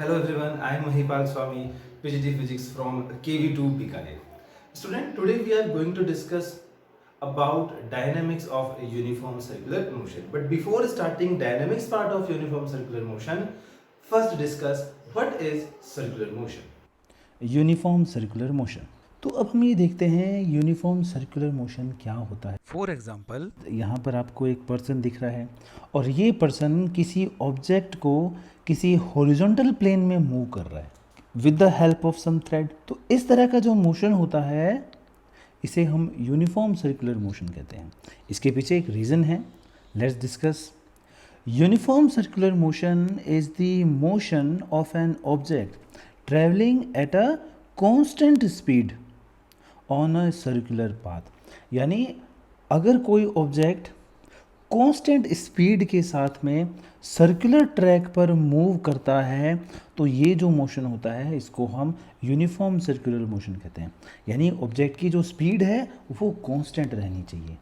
Hello everyone, I am Mahipal Swami, PhD Physics from KV2 Bikaner. Student, today we are going to discuss about dynamics of a uniform circular motion. But before starting dynamics part of uniform circular motion, first discuss what is circular motion. Uniform circular motion. तो अब हम ये देखते हैं uniform circular motion क्या होता है। For example, यहाँ पर आपको एक पर्सन दिख रहा है और ये पर्सन किसी ऑब्जेक्ट को किसी हॉरिजॉन्टल प्लेन में मूव कर रहा है with the help of some thread. तो इस तरह का जो मोशन होता है इसे हम यूनिफॉर्म सर्कुलर मोशन कहते हैं। इसके पीछे एक रीज़न है, let's discuss. Uniform circular motion is the motion of an object traveling at a constant speed on a circular path। यानी अगर कोई ऑब्जेक्ट कांस्टेंट स्पीड के साथ में सर्कुलर ट्रैक पर मूव करता है तो ये जो मोशन होता है इसको हम यूनिफॉर्म सर्कुलर मोशन कहते हैं। यानी ऑब्जेक्ट की जो स्पीड है वो कांस्टेंट रहनी चाहिए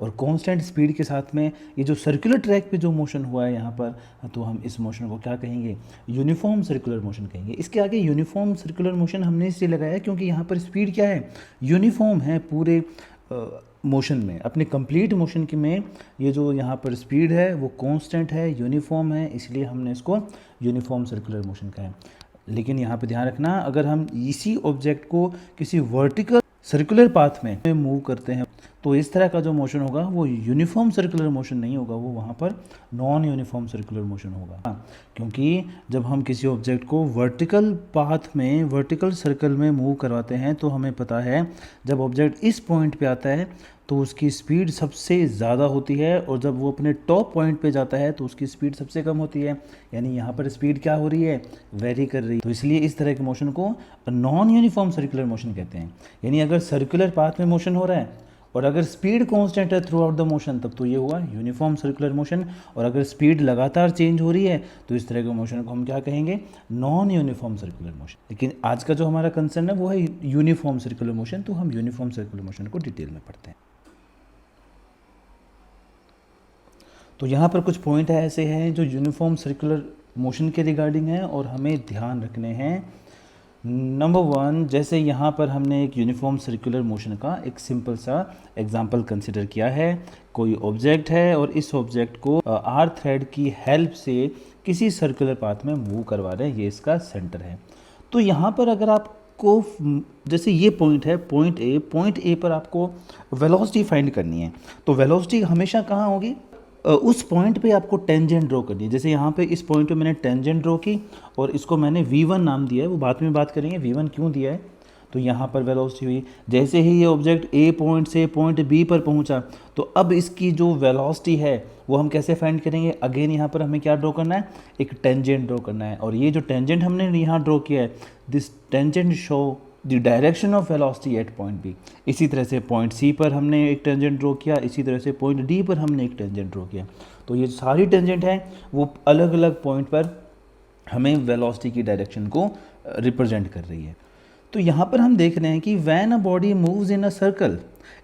और कांस्टेंट स्पीड के साथ में ये जो सर्कुलर ट्रैक पे जो मोशन हुआ है यहाँ पर, तो हम इस मोशन को क्या कहेंगे? यूनिफॉर्म सर्कुलर मोशन कहेंगे। इसके आगे यूनिफॉर्म सर्कुलर मोशन हमने इसलिए लगाया क्योंकि यहाँ पर स्पीड क्या है? यूनिफॉर्म है पूरे मोशन में, अपने कंप्लीट मोशन के में ये जो यहाँ पर स्पीड है वो कांस्टेंट है, यूनिफॉर्म है, इसलिए हमने इसको यूनिफॉर्म सर्कुलर मोशन कहा है। लेकिन यहाँ पे ध्यान रखना, अगर हम इसी ऑब्जेक्ट को किसी वर्टिकल सर्कुलर पाथ में मूव करते हैं तो इस तरह का जो मोशन होगा वो यूनिफॉर्म सर्कुलर मोशन नहीं होगा, वो वहाँ पर नॉन यूनिफॉर्म सर्कुलर मोशन होगा। क्योंकि जब हम किसी ऑब्जेक्ट को वर्टिकल पाथ में, वर्टिकल सर्कल में मूव करवाते हैं तो हमें पता है जब ऑब्जेक्ट इस पॉइंट पे आता है तो उसकी स्पीड सबसे ज़्यादा होती है और जब वो अपने टॉप पॉइंट पे जाता है तो उसकी स्पीड सबसे कम होती है। यानी यहाँ पर स्पीड क्या हो रही है? वेरी कर रही है। तो इसलिए इस तरह के मोशन को नॉन यूनिफॉर्म सर्कुलर मोशन कहते हैं। यानी अगर सर्कुलर पाथ में मोशन हो रहा है और अगर स्पीड कांस्टेंट है थ्रू आउट द मोशन तब तो ये हुआ यूनिफॉर्म सर्कुलर मोशन, और अगर स्पीड लगातार चेंज हो रही है तो इस तरह के मोशन को हम क्या कहेंगे? Non uniform circular motion. लेकिन आज का जो हमारा कंसर्न है वो है यूनिफॉर्म सर्कुलर मोशन, तो हम यूनिफॉर्म सर्कुलर मोशन को डिटेल में पढ़ते हैं। तो यहाँ पर कुछ पॉइंट ऐसे हैं जो यूनिफॉर्म सर्कुलर मोशन के रिगार्डिंग है और हमें ध्यान रखने हैं। नंबर 1, जैसे यहाँ पर हमने एक यूनिफॉर्म सर्कुलर मोशन का एक सिंपल सा एग्जांपल कंसिडर किया है। कोई ऑब्जेक्ट है और इस ऑब्जेक्ट को आर थ्रेड की हेल्प से किसी सर्कुलर पाथ में मूव करवा रहे हैं, ये इसका सेंटर है। तो यहाँ पर अगर आपको, जैसे ये पॉइंट है पॉइंट ए पर आपको वेलोसिटी फाइंड करनी है, तो वेलोसिटी हमेशा कहाँ होगी? उस पॉइंट पे आपको टेंजेंट ड्रॉ करनी है। जैसे यहाँ पे इस पॉइंट पे मैंने टेंजेंट ड्रॉ की और इसको मैंने v1 नाम दिया है, वो बाद में बात करेंगे v1 क्यों दिया है। तो यहाँ पर वेलोसिटी हुई। जैसे ही ये ऑब्जेक्ट ए पॉइंट से पॉइंट बी पर पहुँचा तो अब इसकी जो वेलोसिटी है वो हम कैसे फाइंड करेंगे? अगेन यहाँ पर हमें क्या ड्रॉ करना है? एक टेंजेंट ड्रॉ करना है। और ये जो टेंजेंट हमने यहाँ ड्रॉ किया है, this tangent show the direction of velocity at point b. इसी तरह से पॉइंट सी पर हमने एक टेंजेंट ड्रॉ किया, इसी तरह से पॉइंट डी पर हमने एक टेंजेंट ड्रॉ किया। तो ये सारी टेंजेंट हैं वो अलग अलग पॉइंट पर हमें वेलोसिटी की डायरेक्शन को रिप्रेजेंट कर रही है। तो यहाँ पर हम देख रहे हैं कि when a body moves in a circle,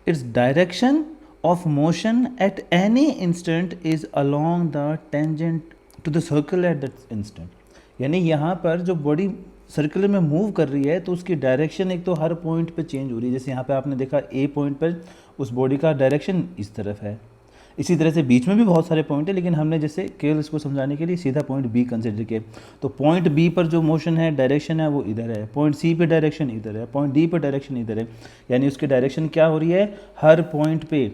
its direction of motion at any instant is along the tangent to the circle at that instant. यानी यहाँ पर जो बॉडी सर्कुलर में मूव कर रही है तो उसकी डायरेक्शन एक तो हर पॉइंट पे चेंज हो रही है। जैसे यहाँ पे आपने देखा ए पॉइंट पर उस बॉडी का डायरेक्शन इस तरफ है, इसी तरह से बीच में भी बहुत सारे पॉइंट है, लेकिन हमने जैसे केवल इसको समझाने के लिए सीधा पॉइंट बी कंसिडर किया। तो पॉइंट बी पर जो मोशन है, डायरेक्शन है वो इधर है, पॉइंट सी पे डायरेक्शन इधर है, पॉइंट डी पर डायरेक्शन इधर है। यानी उसकी डायरेक्शन क्या हो रही है? हर पॉइंट पे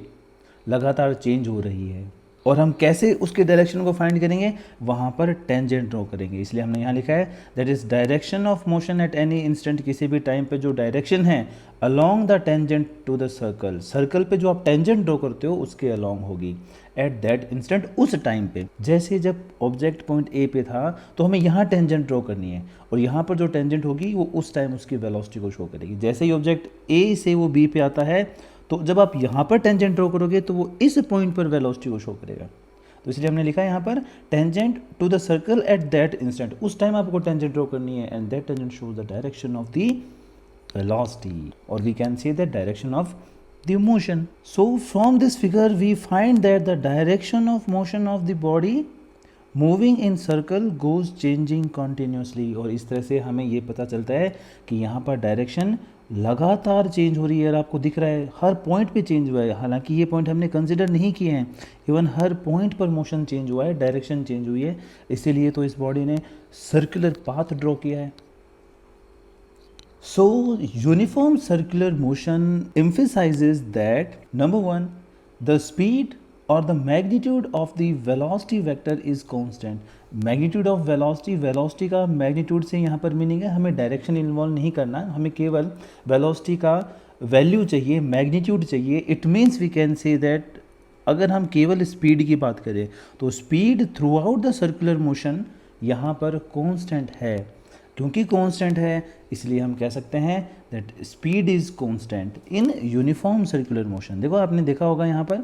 लगातार चेंज हो रही है। और हम कैसे उसके डायरेक्शन को फाइंड करेंगे? वहाँ पर टेंजेंट ड्रॉ करेंगे। इसलिए हमने यहाँ लिखा है that is direction of motion at any instant, किसी भी टाइम पे जो डायरेक्शन है along the tangent to the circle, circle पे जो आप टेंजेंट ड्रॉ करते हो उसके अलोंग होगी एट दैट इंस्टेंट, उस टाइम पे। जैसे जब ऑब्जेक्ट पॉइंट ए पे था तो हमें यहाँ टेंजेंट ड्रॉ करनी है और यहाँ पर जो टेंजेंट होगी वो उस टाइम उसकी वेलोसिटी को शो करेगी। जैसे ही ऑब्जेक्ट ए से वो बी पे आता है तो जब आप यहाँ पर टेंजेंट ड्रॉ करोगे तो वो इस पॉइंट पर वेलोसिटी को शो करेगा। तो इसलिए हमने लिखा है यहाँ पर tangent to the circle at that instant, उस टाइम आपको टेंजेंट ड्रॉ करनी है and that tangent shows the direction of the velocity, और we can say the direction of the motion. So from this figure we find that the direction of motion of the body moving in circle goes changing continuously, और इस तरह से हमें ये पता चलता है कि यहाँ पर डायरेक्शन लगातार चेंज हो रही है। और आपको दिख रहा है हर पॉइंट पे चेंज हुआ है, हालांकि ये पॉइंट हमने कंसिडर नहीं किए हैं, इवन हर पॉइंट पर मोशन चेंज हुआ है, डायरेक्शन चेंज हुई है, इसीलिए तो इस बॉडी ने सर्कुलर पाथ ड्रॉ किया है। So, uniform circular motion emphasizes that number one, the speed or the magnitude of the velocity vector is constant. Magnitude of velocity, velocity का magnitude से यहाँ पर मीनिंग है हमें direction इन्वॉल्व नहीं करना, हमें केवल velocity का वैल्यू चाहिए, magnitude चाहिए. It means we can say that अगर हम केवल स्पीड की बात करें तो speed through out the circular motion यहाँ पर कांस्टेंट है। क्योंकि कांस्टेंट है इसलिए हम कह सकते हैं that speed is constant in uniform circular motion. देखो आपने देखा होगा यहाँ पर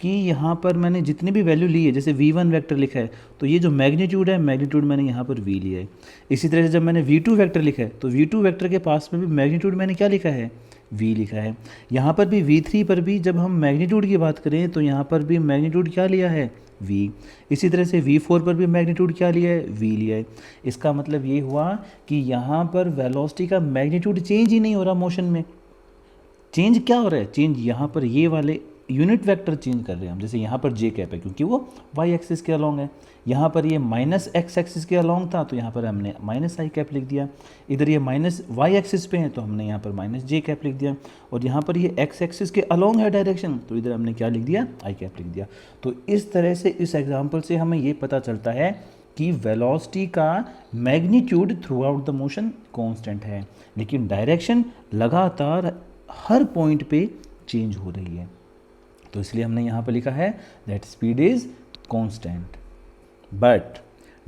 कि यहाँ पर मैंने जितनी भी वैल्यू ली है, जैसे v1 वेक्टर लिखा है तो ये जो मैग्नीट्यूड है, मैग्नीट्यूड मैंने यहाँ पर v लिया है। इसी तरह से जब मैंने v2 वेक्टर लिखा है तो v2 वेक्टर के पास में भी मैग्नीट्यूड मैंने क्या लिखा है, v लिखा है। यहाँ पर भी v3 पर भी जब हम मैग्नीट्यूड की बात करें तो यहाँ पर भी मैग्नीट्यूड क्या लिया है, v। इसी तरह से v4 पर भी मैग्नीट्यूड क्या लिया है, v लिया है। इसका मतलब ये हुआ कि यहाँ पर वेलोसिटी का मैग्नीट्यूड चेंज ही नहीं हो रहा मोशन में। चेंज क्या हो रहा है, चेंज यहाँ पर ये वाले यूनिट वेक्टर चेंज कर रहे हैं हम। जैसे यहाँ पर जे कैप है क्योंकि वो वाई एक्सिस के अलॉन्ग है, यहाँ पर ये माइनस एक्स एक्सिस के अलॉन्ग था तो यहाँ पर हमने माइनस आई कैप लिख दिया। इधर ये माइनस वाई एक्सिस पे है तो हमने यहाँ पर माइनस जे कैप लिख दिया। और यहाँ पर ये एक्स एक्सिस के अलॉन्ग है डायरेक्शन तो इधर हमने क्या लिख दिया, आई कैप लिख दिया। तो इस तरह से इस एग्जाम्पल से हमें ये पता चलता है कि वेलोसिटी का magnitude through out the motion constant है, लेकिन डायरेक्शन लगातार हर पॉइंट पे चेंज हो रही है। तो इसलिए हमने यहाँ पर लिखा है that speed is constant but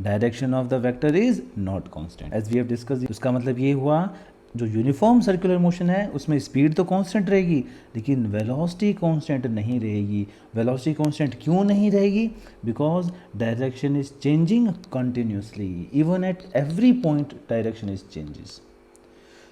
direction of the vector is not constant as we have discuss. उसका मतलब ये हुआ जो यूनिफॉर्म सर्कुलर मोशन है उसमें स्पीड तो कांस्टेंट रहेगी लेकिन वेलोसिटी कांस्टेंट नहीं रहेगी। वेलोसिटी कांस्टेंट क्यों नहीं रहेगी, because direction is changing continuously, even at every point direction is changes.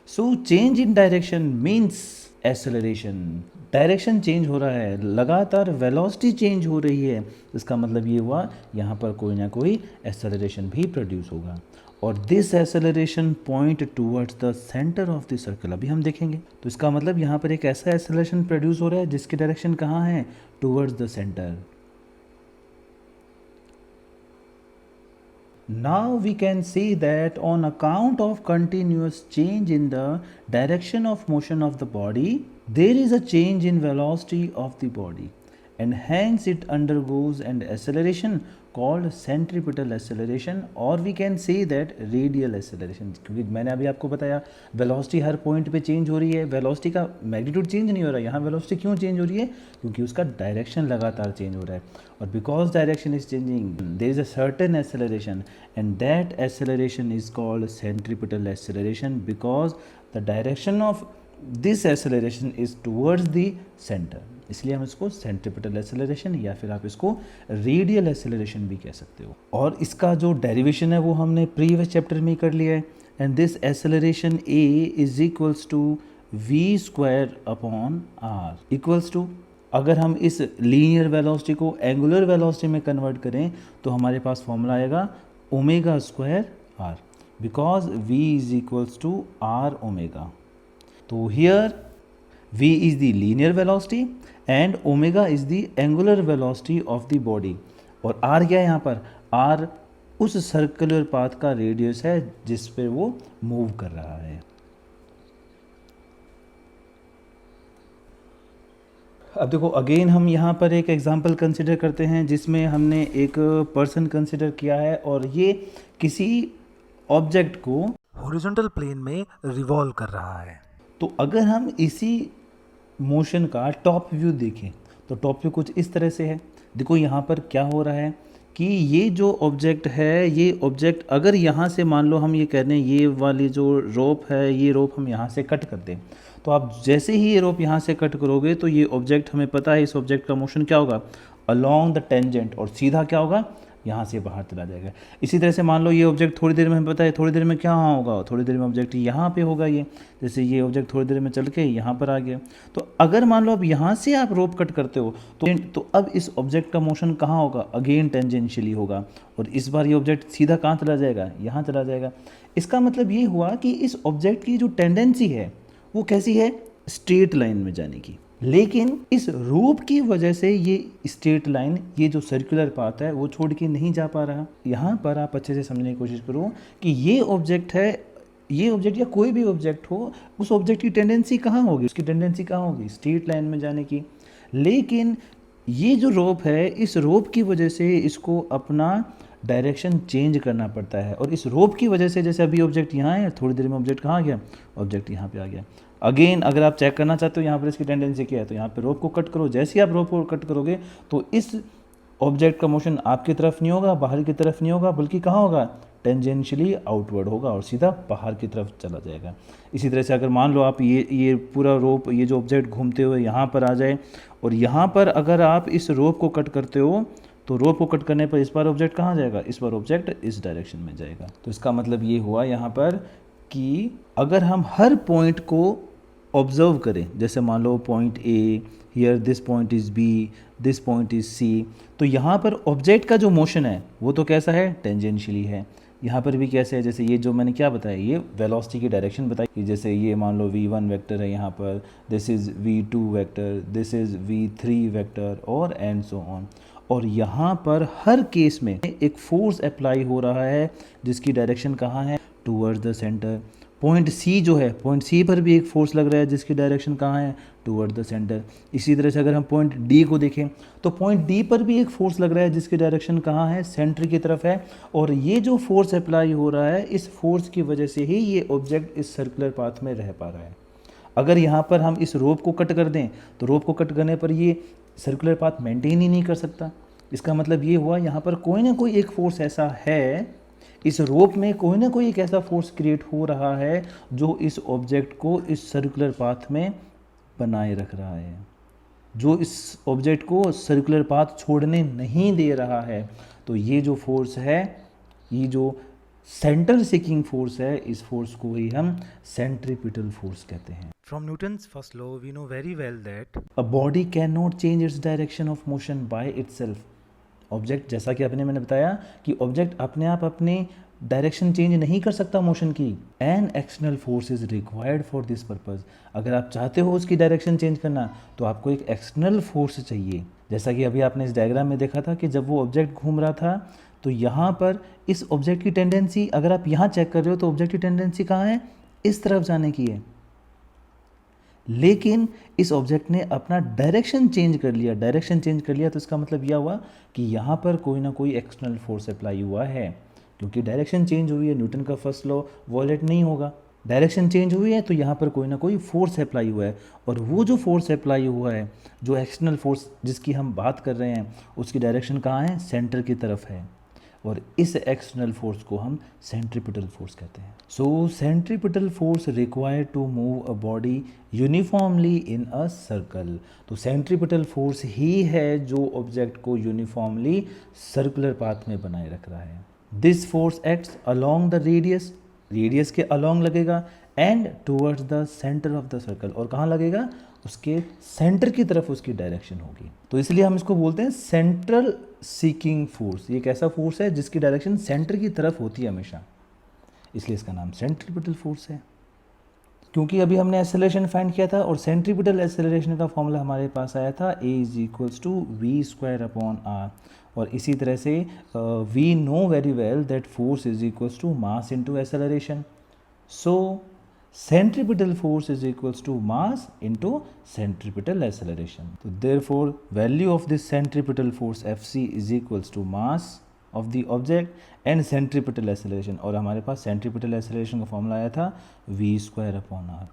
So change in direction means acceleration. Direction change हो रहा है, लगातार वेलोसिटी चेंज हो रही है, इसका मतलब ये हुआ यहाँ पर कोई ना कोई एक्सेलरेशन भी प्रोड्यूस होगा और this acceleration point towards the centre of the circle. अभी हम देखेंगे तो इसका मतलब यहाँ पर एक ऐसा एक्सेलरेशन प्रोड्यूस हो रहा है जिसकी डायरेक्शन कहाँ है, towards the centre. Now we can see that on account of continuous change in the direction of motion of the body, there is a change in velocity of the body and hence it undergoes an acceleration called centripetal acceleration or we can say that radial acceleration। क्योंकि मैंने अभी आपको बताया velocity हर point पे change हो रही है, velocity का मैग्नीट्यूड चेंज नहीं हो रहा है। यहाँ वेलोसिटी क्यों चेंज हो रही है, क्योंकि उसका डायरेक्शन लगातार चेंज हो रहा है और because direction is changing their is a certain acceleration and that acceleration is called centripetal acceleration because the direction of this acceleration is towards the centre. इसलिए हम इसको सेंट्रीपिटल एक्सेलरेशन या फिर आप इसको रेडियल एक्सेलरेशन भी कह सकते हो। और इसका जो डेरिवेशन है वो हमने प्रीवियस चैप्टर में ही कर लिया है। And this acceleration a is equals to v square upon r equals to, अगर हम इस लीनियर वेलोसिटी को एंगुलर वेलोसिटी में कन्वर्ट करें तो हमारे पास फॉर्मूला आएगा omega square r because v is equals to r omega. तो here v is the linear velocity and omega is the angular velocity of the body और r क्या है यहाँ पर, r उस सर्कुलर पाथ का रेडियस है जिस पे वो मूव कर रहा है। अब देखो अगेन हम यहाँ पर एक एग्जांपल कंसिडर करते हैं जिसमें हमने एक पर्सन कंसिडर किया है और ये किसी ऑब्जेक्ट को हॉरिजॉन्टल प्लेन में रिवॉल्व कर रहा है। तो अगर हम इसी मोशन का टॉप व्यू देखें तो टॉप व्यू कुछ इस तरह से है। देखो यहाँ पर क्या हो रहा है कि ये जो ऑब्जेक्ट है, ये ऑब्जेक्ट अगर यहाँ से मान लो हम ये कह रहे हैं ये वाली जो रोप है, ये रोप हम यहाँ से कट कर दें तो आप जैसे ही ये रोप यहाँ से कट करोगे तो ये ऑब्जेक्ट, हमें पता है इस ऑब्जेक्ट का मोशन क्या होगा, अलोंग द टेंजेंट और सीधा क्या होगा, यहाँ से बाहर चला जाएगा। इसी तरह से मान लो ये ऑब्जेक्ट थोड़ी देर में, हमें पता है थोड़ी देर में क्या होगा, थोड़ी देर में ऑब्जेक्ट यहाँ पे होगा। ये जैसे ये ऑब्जेक्ट थोड़ी देर में चल के यहाँ पर आ गया, तो अगर मान लो अब यहाँ से आप रोप कट करते हो तो अब इस ऑब्जेक्ट का मोशन कहाँ होगा, अगेन टेंजेंशियली होगा, और इस बार ये ऑब्जेक्ट सीधा कहाँ चला जाएगा, यहाँ चला जाएगा। इसका मतलब ये हुआ कि इस ऑब्जेक्ट की जो टेंडेंसी है वो कैसी है, स्ट्रेट लाइन में जाने की। लेकिन इस रूप की वजह से ये स्ट्रेट लाइन, ये जो सर्कुलर पाथ है वो छोड़ के नहीं जा पा रहा। यहाँ पर आप अच्छे से समझने की कोशिश करो कि ये ऑब्जेक्ट है, ये ऑब्जेक्ट या कोई भी ऑब्जेक्ट हो, उस ऑब्जेक्ट की टेंडेंसी कहाँ होगी, उसकी टेंडेंसी कहाँ होगी, स्ट्रेट लाइन में जाने की। लेकिन ये जो रोप है, इस रोप की वजह से इसको अपना डायरेक्शन चेंज करना पड़ता है, और इस रोप की वजह से जैसे अभी ऑब्जेक्ट यहाँ है, थोड़ी देर में ऑब्जेक्ट कहाँ आ गया, ऑब्जेक्ट यहाँ पे आ गया। अगेन अगर आप चेक करना चाहते हो यहाँ पर इसकी टेंडेंसी क्या है, तो यहाँ पे रोप को कट करो। जैसे ही आप रोप को कट करोगे तो इस ऑब्जेक्ट का मोशन आपकी तरफ नहीं होगा, बाहर की तरफ नहीं होगा, बल्कि कहाँ होगा, टेंजेंशियली आउटवर्ड होगा और सीधा बाहर की तरफ चला जाएगा। इसी तरह से अगर मान लो आप ये पूरा रोप, ये जो ऑब्जेक्ट घूमते हुए यहाँ पर आ जाए, और यहाँ पर अगर आप इस रोप को कट करते हो तो रोप को कट करने पर इस बार ऑब्जेक्ट कहाँ जाएगा, इस बार ऑब्जेक्ट इस डायरेक्शन में जाएगा। तो इसका मतलब ये हुआ यहाँ पर कि अगर हम हर पॉइंट को ऑब्जर्व करें, जैसे मान लो point A, here this point is B, this point is C, तो यहाँ पर ऑब्जेक्ट का जो मोशन है वो तो कैसा है, टेंजेंशियली है। यहाँ पर भी कैसे है, जैसे ये जो मैंने क्या बताया, ये वेलोसिटी की डायरेक्शन बताई कि जैसे ये मान लो v1 वेक्टर है यहाँ पर, this is v2 vector, this is v3 vector, और एंड सो ऑन। और यहाँ पर हर केस में एक फोर्स अप्लाई हो रहा है जिसकी डायरेक्शन कहाँ है, towards the centre. Point c जो है, पॉइंट सी पर भी एक फोर्स लग रहा है जिसकी डायरेक्शन कहाँ है, टूवर्ड द सेंटर। इसी तरह से अगर हम पॉइंट डी को देखें तो पॉइंट डी पर भी एक फोर्स लग रहा है जिसकी डायरेक्शन कहाँ है, सेंटर की तरफ है। और ये जो फोर्स अप्लाई हो रहा है, इस फोर्स की वजह से ही ये ऑब्जेक्ट इस सर्कुलर पाथ में रह पा रहा है। अगर यहाँ पर हम इस रोप को कट कर दें तो रोप को कट करने पर ये सर्कुलर पाथ मेंटेन ही नहीं कर सकता। इसका मतलब ये हुआ यहाँ पर कोई ना कोई एक फोर्स ऐसा है, इस रोप में कोई ना कोई एक ऐसा फोर्स क्रिएट हो रहा है जो इस ऑब्जेक्ट को इस सर्कुलर पाथ में बनाए रख रहा है, जो इस ऑब्जेक्ट को सर्कुलर पाथ छोड़ने नहीं दे रहा है। तो ये जो फोर्स है, ये जो सेंटर सीकिंग फोर्स है, इस फोर्स को ही हम सेंट्रीपिटल फोर्स कहते हैं। From Newton's first law, we know very well that A body cannot change its direction of motion by itself. Object, जैसा कि मैंने बताया कि ऑब्जेक्ट अपने आप अपनी डायरेक्शन चेंज नहीं कर सकता मोशन की। An external force is required for this purpose. अगर आप चाहते हो उसकी डायरेक्शन चेंज करना तो आपको एक एक्सटर्नल फोर्स चाहिए। जैसा कि अभी आपने इस डायग्राम में देखा था कि जब वो ऑब्जेक्ट घूम रहा था तो यहाँ पर इस ऑब्जेक्ट की टेंडेंसी, अगर आप यहाँ चेक कर रहे हो तो ऑब्जेक्ट की टेंडेंसी कहाँ है, इस तरफ जाने की है। लेकिन इस ऑब्जेक्ट ने अपना डायरेक्शन चेंज कर लिया। डायरेक्शन चेंज कर लिया तो इसका मतलब यह हुआ कि यहाँ पर कोई ना कोई एक्सटर्नल फोर्स अप्लाई हुआ है, क्योंकि डायरेक्शन चेंज हुई है, न्यूटन का फर्स्ट लॉ वॉयलेट नहीं होगा। डायरेक्शन चेंज हुई है तो यहाँ पर कोई ना कोई फोर्स अप्लाई हुआ है, और वो जो फोर्स अप्लाई हुआ है, जो एक्सटर्नल फोर्स जिसकी हम बात कर रहे हैं, उसकी डायरेक्शन कहाँ है, सेंटर की तरफ है, और इस एक्सटर्नल फोर्स को हम सेंट्रीपिटल फोर्स कहते हैं। So centripetal force required to move a body uniformly in a circle. तो सेंट्रीपिटल फोर्स ही है जो ऑब्जेक्ट को यूनिफॉर्मली सर्कुलर पाथ में बनाए रख रहा है। This force acts along the radius, radius के अलोंग लगेगा, and towards the centre of the circle, और कहाँ लगेगा, उसके सेंटर की तरफ उसकी डायरेक्शन होगी। तो इसलिए हम इसको बोलते हैं सेंट्रल सीकिंग फोर्स। ये एक ऐसा फोर्स है जिसकी डायरेक्शन सेंटर की तरफ होती है हमेशा, इसलिए इसका नाम सेंट्रीपिटल फोर्स है। क्योंकि अभी हमने एक्सेलरेशन फाइंड किया था और सेंट्रीपिटल एक्सेलरेशन का फॉर्मूला हमारे पास आया था a=v²/r, और इसी तरह से we know very well that force is mass into acceleration. So centripetal force is equals to mass into centripetal acceleration. So therefore value of this centripetal force Fc is equals to mass of the object and centripetal acceleration, और हमारे पास centripetal acceleration का formula आया था v²/r।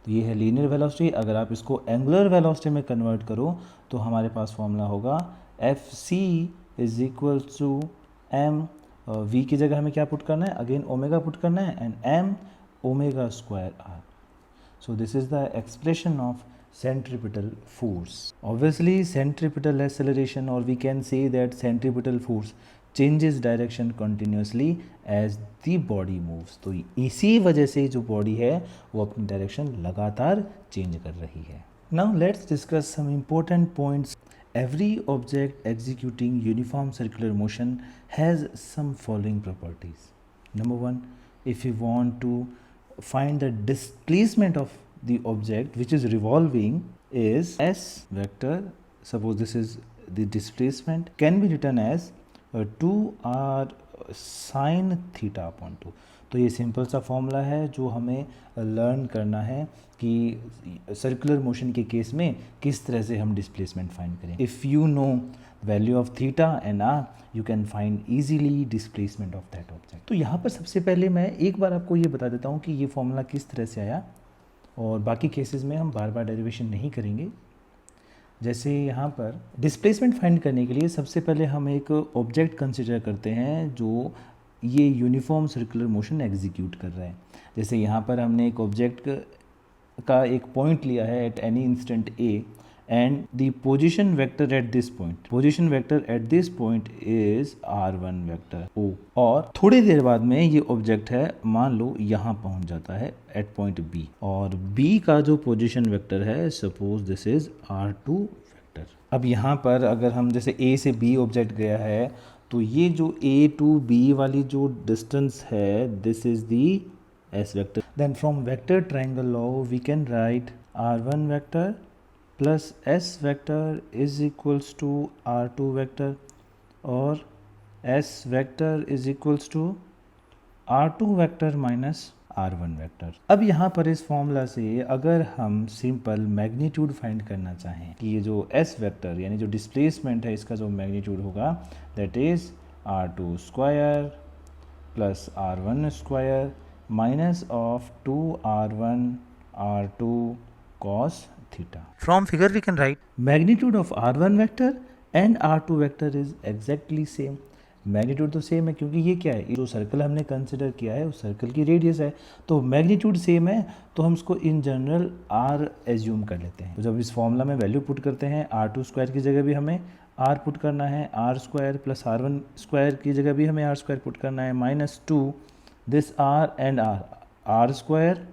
तो ये है linear velocity. अगर आप इसको एंगुलर वेलोसिटी में कन्वर्ट करो तो हमारे पास फॉर्मूला होगा Fc is equals to m, v की जगह हमें क्या पुट करना है, अगेन ओमेगा पुट करना है, and m omega square r. So this is the expression of centripetal force. Obviously centripetal acceleration, or we can say that centripetal force changes direction continuously as the body moves. तो इसी वजह से जो body है वो अपनी direction लगातार change कर रही है. Now let's discuss some important points. Every object executing uniform circular motion has some following properties. Number one, if you want to find the displacement of the object which is revolving, is s vector, suppose this is the displacement, can be written as 2r sin theta upon 2. तो ये simple सा formula है जो हमें learn करना है कि circular motion के केस में किस तरह से हम डिस्प्लेसमेंट फाइंड करें. If you know value of theta and r, you can find easily displacement of that object. तो यहाँ पर सबसे पहले मैं एक बार आपको ये बता देता हूँ कि ये फॉर्मूला किस तरह से आया, और बाकी केसेस में हम बार बार डेरिवेशन नहीं करेंगे. जैसे यहाँ पर डिस्प्लेसमेंट फाइंड करने के लिए सबसे पहले हम एक ऑब्जेक्ट कंसिडर करते हैं जो ये यूनिफॉर्म सर्कुलर मोशन एग्जीक्यूट कर रहा है. जैसे यहाँ पर हमने एक ऑब्जेक्ट का एक पॉइंट लिया है eight any instant A, and the position vector at this point, position vector at this point is r1 vector o. और थोड़ी देर बाद में ये ऑब्जेक्ट है, मान लो यहाँ पहुँच जाता है एट पॉइंट b, और b का जो पोजीशन वेक्टर है suppose this is r2 vector. अब यहाँ पर अगर हम जैसे a से b ऑब्जेक्ट गया है, तो ये जो a to b वाली जो डिस्टेंस है, this is the s vector. Then from vector triangle law we can write r1 vector plus s vector is equals to r2 vector, और s vector is equals to r2 vector minus r1 vector. अब यहाँ पर इस formula से अगर हम simple magnitude find करना चाहें कि ये जो s वेक्टर यानी जो डिस्प्लेसमेंट है इसका जो मैग्नीट्यूड होगा, that is r2 square plus r1 square minus of 2r1 r2 cos theta. From figure we can write magnitude of r1 vector and r2 vector is exactly same. Magnitude तो same है क्योंकि ये क्या है, ये जो circle हमने consider किया है उस सर्कल की रेडियस है, तो मैग्नीट्यूड सेम है, तो हम इसको इन जनरल r एज्यूम कर लेते हैं. तो जब इस फॉर्मूला में वैल्यू पुट करते हैं, r2 स्क्वायर की जगह भी हमें r पुट करना है, r square plus r1 square की जगह भी हमें r स्क्वायर पुट करना है, minus 2 this r and r square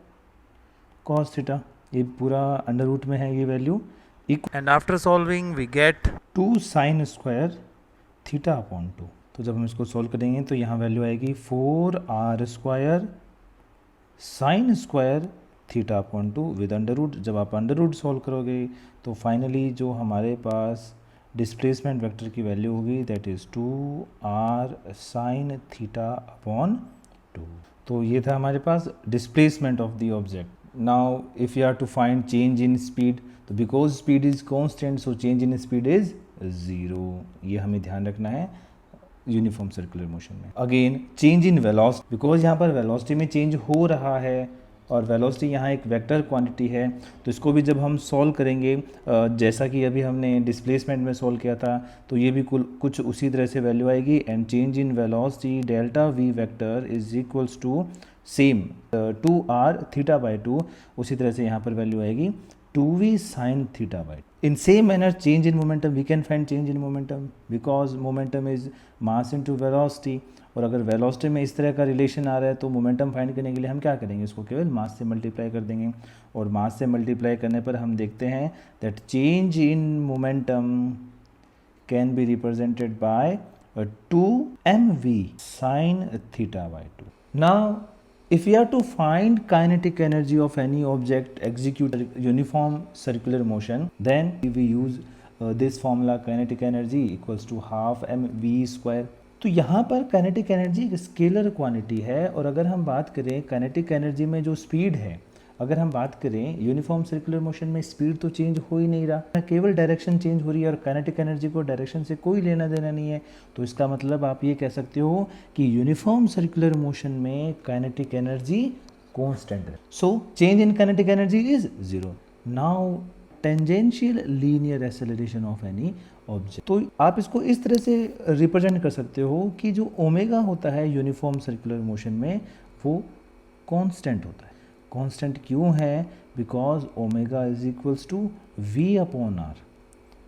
cos theta, ये पूरा अंडर रूट में है ये value, and after solving we get 2 sine square theta upon 2. तो जब हम इसको सॉल्व करेंगे तो यहाँ वैल्यू आएगी 4r square sine square theta upon 2 with under root. जब आप अंडर रूट सॉल्व करोगे तो फाइनली जो हमारे पास डिस्प्लेसमेंट वेक्टर की वैल्यू होगी that is 2r sine theta upon 2. तो ये था हमारे पास displacement of the object. Now if you are to find change in speed, तो because speed is constant so change in speed is 0. ये हमें ध्यान रखना है यूनिफॉर्म सर्कुलर मोशन में. Again change in velocity, because यहाँ पर वेलोसिटी में चेंज हो रहा है और वेलोसिटी यहाँ एक वेक्टर क्वांटिटी है, तो इसको भी जब हम सॉल्व करेंगे जैसा कि अभी हमने डिस्प्लेसमेंट में सॉल्व किया था, तो ये भी कुछ उसी तरह से वैल्यू आएगी. And change in velocity delta v vector is equals to same 2r theta by 2. उसी तरह से यहाँ पर वैल्यू आएगी 2v sin theta by 2. In same manner, change in momentum, we can find change in momentum because momentum is mass into velocity. और अगर velocity में इस तरह का रिलेशन आ रहा है तो मोमेंटम फाइंड करने के लिए हम क्या करेंगे, इसको केवल मास से मल्टीप्लाई कर देंगे, और मास से मल्टीप्लाई करने पर हम देखते हैं that change in momentum can be represented by 2mv sin theta by 2. Now if we are to find kinetic energy of any object execute uniform circular motion, then we use this formula kinetic energy equals to half mv square. तो यहाँ पर kinetic energy एक scalar quantity है, और अगर हम बात करें काइनेटिक एनर्जी में जो स्पीड है, अगर हम बात करें यूनिफॉर्म सर्कुलर मोशन में स्पीड तो चेंज हो ही नहीं रहा, केवल डायरेक्शन चेंज हो रही है, और काइनेटिक एनर्जी को डायरेक्शन से कोई लेना देना नहीं है. तो इसका मतलब आप ये कह सकते हो कि यूनिफॉर्म सर्कुलर मोशन में काइनेटिक एनर्जी कांस्टेंट है. सो change in kinetic energy is 0. Now tangential linear acceleration of any object, तो आप इसको इस तरह से रिप्रेजेंट कर सकते हो कि जो ओमेगा होता है यूनिफॉर्म सर्कुलर मोशन में वो कांस्टेंट होता है. कांस्टेंट क्यों है? Because omega is equals to v upon r.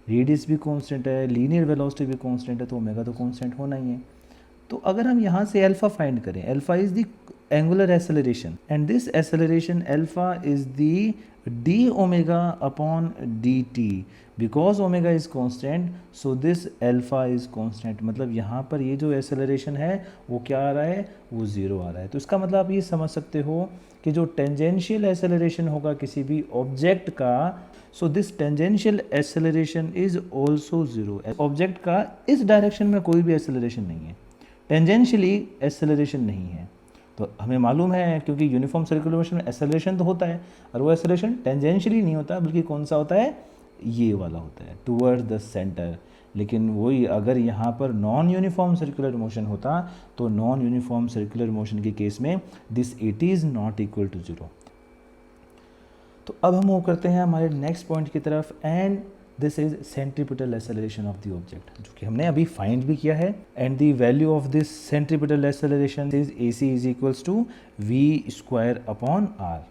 Radius भी कांस्टेंट है, लीनियर वेलोसिटी भी कांस्टेंट है, तो ओमेगा तो कांस्टेंट होना ही है। तो अगर हम यहाँ से अल्फा फाइंड करें, alpha is the angular acceleration and this acceleration alpha is the D omega upon D T. Because omega is constant so this alpha is constant. मतलब यहाँ पर ये जो एक्सेलरेशन है वो क्या आ रहा है? वो ज़ीरो आ रहा है। तो इसका मतलब आप ये समझ सकते हो कि जो टेंजेंशियल एक्सेलरेशन होगा किसी भी ऑब्जेक्ट का, so this tangential acceleration is also zero. Object का इस डायरेक्शन में कोई भी एक्सेलरेशन नहीं है, टेंजेंशियली एक्सेलरेशन नहीं है। तो हमें मालूम है क्योंकि यूनिफॉर्म सर्कुलर मोशन में एक्सेलरेशन तो होता है और वो एक्सेलरेशन टेंजेंशियली नहीं होता, बल्कि कौन सा होता है? ये वाला होता है, टूवर्ड द सेंटर। लेकिन वही अगर यहाँ पर नॉन यूनिफॉर्म सर्कुलर मोशन होता तो नॉन यूनिफॉर्म सर्कुलर मोशन के केस में this AT is not equal to zero. तो अब हम मूव करते हैं हमारे नेक्स्ट पॉइंट की तरफ and this is centripetal acceleration of the object, जो कि हमने अभी फाइंड भी किया है। And the value of this centripetal acceleration is AC is equals to v square upon r.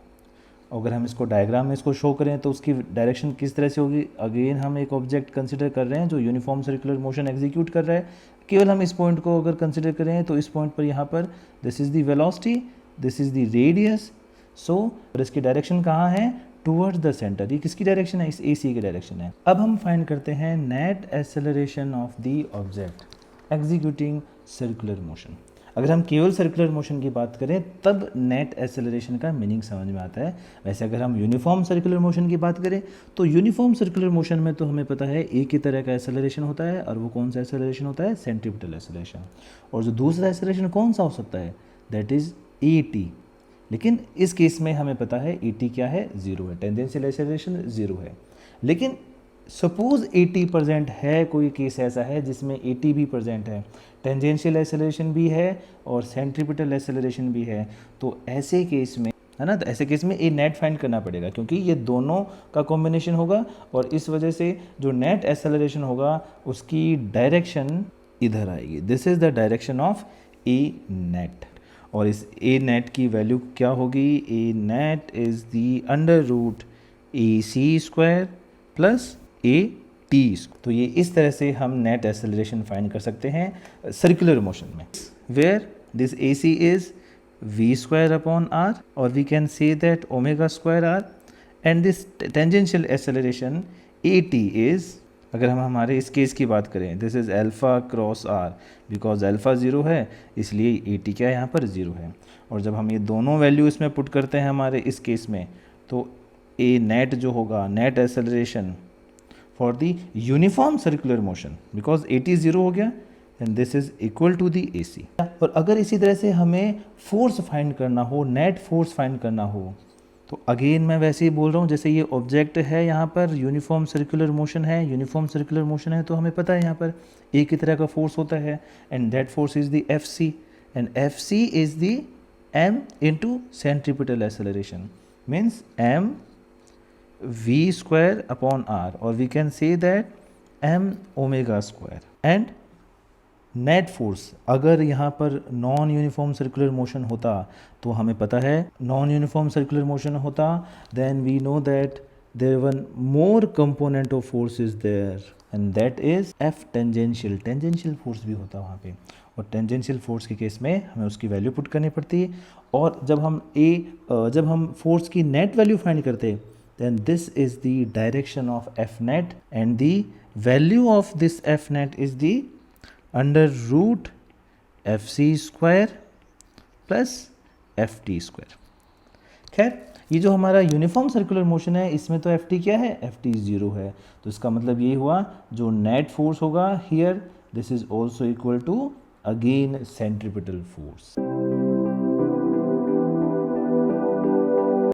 अगर हम इसको डायग्राम में इसको शो करें तो उसकी डायरेक्शन किस तरह से होगी? अगेन हम एक ऑब्जेक्ट कंसिडर कर रहे हैं जो यूनिफॉर्म सर्कुलर मोशन एग्जीक्यूट कर रहा है। केवल हम इस पॉइंट को अगर कंसिडर करें तो इस पॉइंट पर यहाँ पर this is the velocity, this is the radius. So और इसकी डायरेक्शन कहाँ है? Towards the centre. ये किसकी डायरेक्शन है? इस AC की डायरेक्शन है। अब हम फाइंड करते हैं net acceleration of the object executing circular motion. अगर हम केवल सर्कुलर मोशन की बात करें तब नेट एक्सेलरेशन का मीनिंग समझ में आता है। वैसे अगर हम यूनिफॉर्म सर्कुलर मोशन की बात करें तो यूनिफॉर्म सर्कुलर मोशन में तो हमें पता है एक ही तरह का एक्सेलरेशन होता है, और वो कौन सा एक्सेलरेशन होता है? Centripetal acceleration. और जो दूसरा एक्सेलरेशन कौन सा हो सकता है? That is AT। लेकिन इस केस में हमें पता है AT क्या है? ज़ीरो है, टेंजेंशियल एक्सेलरेशन ज़ीरो है। लेकिन सपोज AT प्रेजेंट है, कोई केस ऐसा है जिसमें AT भी प्रेजेंट है, टेंजेंशियल एक्सेलरेशन भी है और सेंट्रीपिटल एक्सेलरेशन भी है, तो ऐसे केस में है ना, तो ऐसे केस में ये नेट फाइंड करना पड़ेगा क्योंकि ये दोनों का कॉम्बिनेशन होगा और इस वजह से जो नेट एक्सेलरेशन होगा उसकी डायरेक्शन इधर आएगी। This is the direction of A net. और इस A नेट की वैल्यू क्या होगी? A net is the under root AC square plus AT। तो ये इस तरह से हम नेट एक्सेलरेशन फाइंड कर सकते हैं सर्कुलर मोशन में, where this AC is V square upon R और we can say that omega square R and this tangential acceleration AT is, अगर हम हमारे इस केस की बात करें, this is alpha cross R। Because alpha zero है इसलिए AT क्या है? यहाँ पर ज़ीरो है। और जब हम ये दोनों वैल्यू इसमें पुट करते हैं हमारे इस केस में, तो A नेट जो होगा, net acceleration for the uniform circular motion, because AT zero हो गया and this is equal to the AC। और अगर इसी तरह से हमें फोर्स फाइंड करना हो, नेट फोर्स फाइंड करना हो, तो अगेन मैं वैसे ही बोल रहा हूँ जैसे ये ऑब्जेक्ट है, यहाँ पर यूनिफॉर्म सर्कुलर मोशन है, यूनिफॉर्म सर्कुलर मोशन है तो हमें पता है यहाँ पर एक ही तरह का फोर्स होता है and that force is the FC and FC is the M into centripetal acceleration, means M V square upon R, और we can say that M omega square. And net force, अगर यहाँ पर non uniform circular motion होता तो हमें पता है non uniform circular motion होता then we know that there one more component of force is there and that is F tangential. Tangential force भी होता वहाँ पे, और टेंजेंशियल फोर्स के केस में हमें उसकी वैल्यू पुट करनी पड़ती है। और जब हम फोर्स की नेट वैल्यू फाइंड करते then this is the direction of F net and the value of this F net is the under root FC square plus FT square। खैर ये जो हमारा यूनिफॉर्म सर्कुलर मोशन है इसमें तो FT क्या है? FT ज़ीरो है। तो इसका मतलब ये हुआ जो नेट फोर्स होगा here this is also equal to again centripetal force.